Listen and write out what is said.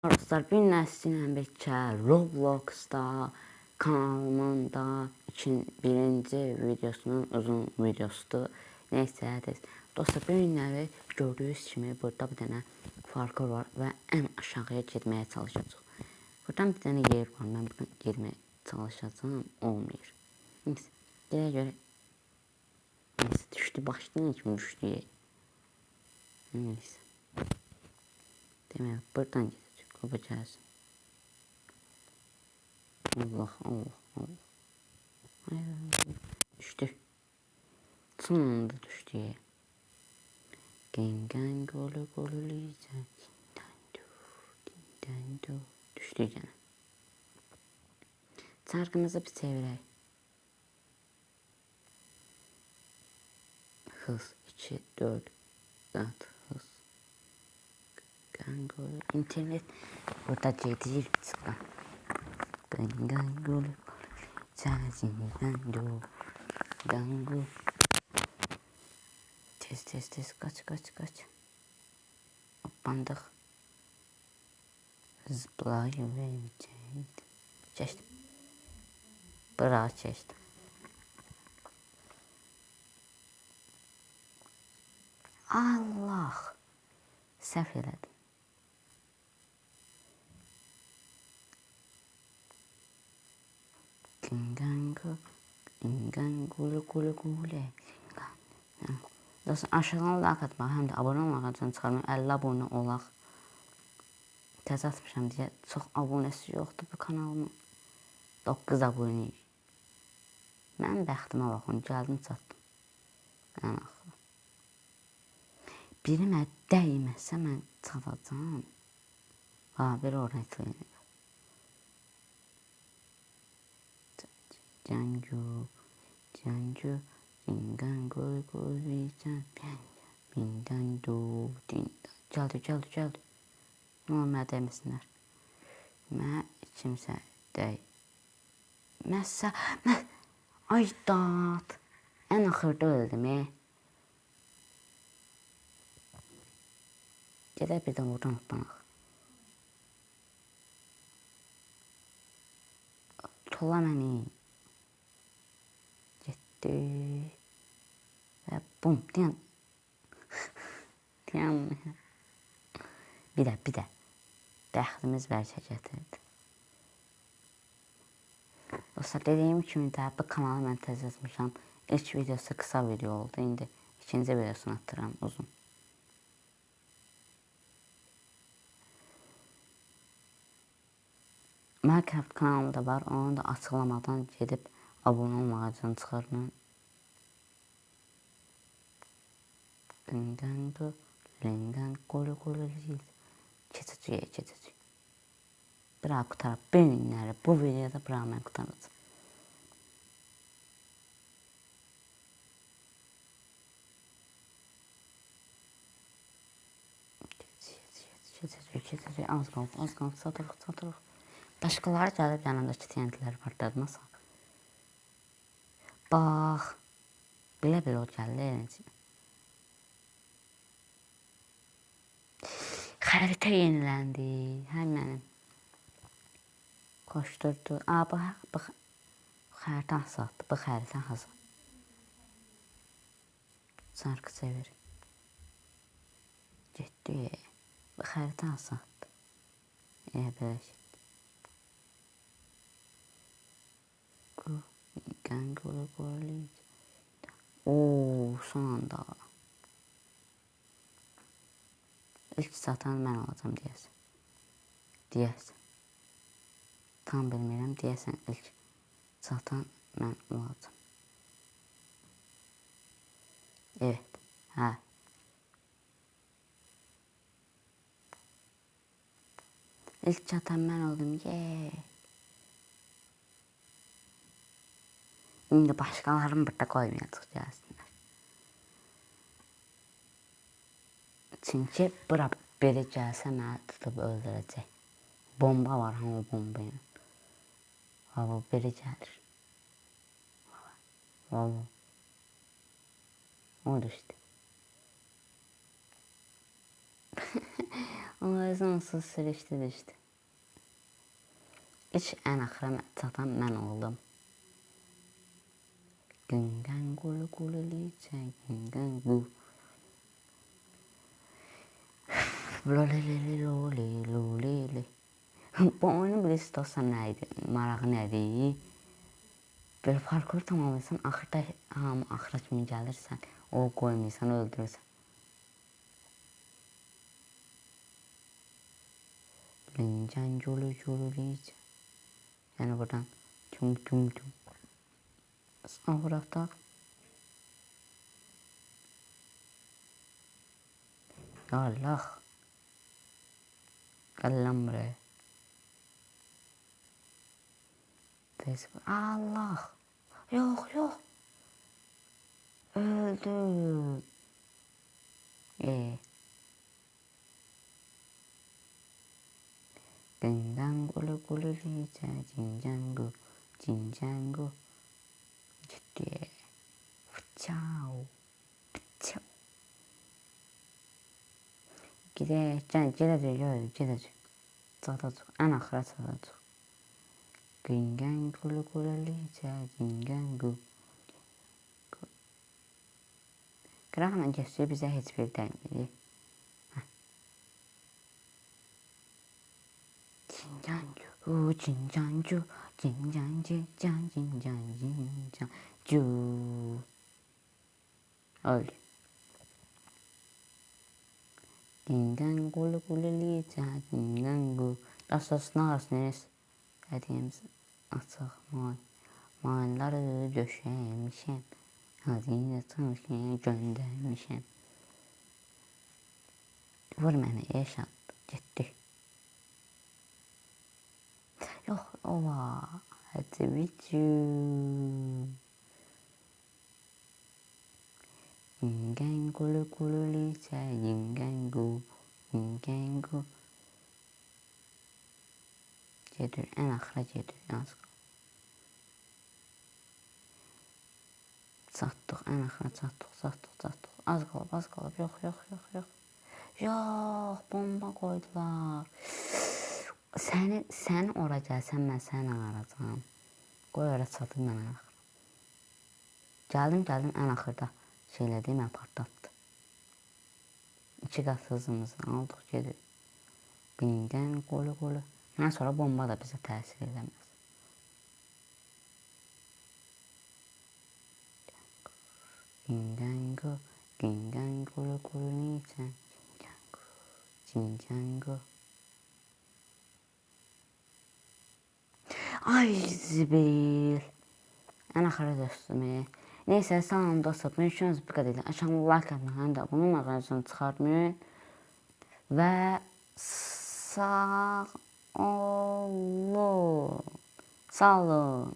Dostlar, bir gün sizinlə birlikdə Robloxda kanalımın da birinci videosunun uzun videosudur. Neysə, dostlar, bir günləri gördüyünüz kimi burada bir dənə parkur var və ən aşağıya getməyə çalışacağıq. Buradan bir dənə yer var, mən buradan girməyə çalışacağım, olmayır. Neysə, deyə görə düşdü, başlayın kimi düşdü. Neysə, demək, buradan gedəcək. Kopacağız. Allah. Düştü. Sonunda düştü. Gengen golü liyecek. Düştü gene. Çarkımızı bir çevirək. Hız 2, 4, 4 hız. İnternet burada gedir çıxan. Gangolu çaresinden dango. Tez kaç. Bandıq. Zıplayıverəcək. Keçdim. Bırağı keçdim. Allah. Səhv elədim. Gule. Dostlar, aşağıdan like atmaq, həm də abunə olmağa can çıxarmaq, 50 abunə olaq. Təzə atmışam deyə çox abunəsi yoxdur bu kanalımın. 9 abunəyik. Mənim bəxtimə baxın, gəldim çatdım. Ən axı. Biri mənə dəyməsə mən çatacağım. Bir oraya çöynəyəm. Cancu, dingan koyacağım. Gəldi. Mənə deməsinlər. Mənə kimsə dəy. Ay dad. Ən axırda öldüm. Gedək birdən buradan atlanaq. Tola məni. Getdi. Və bum. Deyən. Bir də. Bəxtimiz bəlkə gətirdi. Dostlar, dediyim kimi də bu kanalı mən təzə yazmışam. İlk videosu qısa video oldu. İndi ikinci videosunu atıram uzun. Minecraft kanalım da var. Onu da açıqlamadan gedib abunə olmağa can çıxarın. Lengan golü keçəcək. Bırağı qutaraq. Bir günləri bu videoda bırağı mən qutaracaq. Keçəcək. Az qaldı. Satırıq. Başqaları gəlib yanındakı TNT-ləri partladmasa. Bax. Belə o gəldi. Xəritə yeniləndi. Həmənim. Koşturdu. Bax. Xəritə azaddı. Bu xəritə azad. Çarkı çevir. Getdi. Bu xəritə azaddı. Belə şey. Gangolu. Son anda. İlk satan mən olacam deyəsən. Tam bilmirəm, deyəsən ilk satan mən olacam. Evet, hə. İlk çatan mən oldum, İndi başqalarını burada qoymayacaq gəlsinlər. Çünki bura biri gəlsə mənə tutub öldürəcək. Bomba var, hamı bomba ilə. Hava biri gəlir. O düşdü. Ay, sonsuz sürüşdü düşdü. İlk ən axıra çatan mən oldum. Güngən qulu qulu licə, güngən qu. Lolili loli lolili. Bu oyunu bilirsiniz dostlar nə idi? Marağı nədir? Böyle parkuru tamamlayırsan, axırda hamı axıra kimi gəlirsən, o qoymayırsan, öldürürsən. Lincən gülü gülü licə. Yəni buradan tüm tüm tüm. Sonra Allah. Gəl lan buraya. Facebook. Allah. Yox, yox. Öldüm. Gündən qulu qulu licə, cincən qu, cincən qu. Ciddi. Fıçav. Fıçav. Gedəcək. Çatacaq. Ən axıra çatacaq. Güngən qulu qulu licə, cincən qu. Qıraqla geçdiyi bizə heç bir dəymir. Cincancu, cincancu, cincancu, cincancu. Öyle. Güngən qulu qulu licə, güngən qu. Dastasının arasınız. Hədiyemiz açıq mayınları döşəmişəm. Hazine çalışmaya göndermişəm. Vur məni, eşat, getdi. Yox, ova, hadi video. Güngən qulu qulu licə, güngən qu, güngən qu. Gedir, ən axıra gedir, az qalır. Çatdıq, ən axıra çatdıq. Az qalıb, yox. Yox, bomba qoydular. Sən ora gəlsən, mən səni ağaracam. Qoy ora çatıb mən axıra. Gəldim, ən axırda şeylədi, mən partlatdı. 2 qat hızımızı aldıq, gedir. Güngən qulu qulu. Ondan sonra bomba da bizə təsir eləməz. Güngən qulu qulu licə, cincən qu. Ay zibil. Ən axıra dostum. Neysə, salam dostlar. Bunun üçün bu qədər. Aşağıda like atmayın, həm də bunun ağacını çıxartmayın. Və sağ olun. Sağ olun.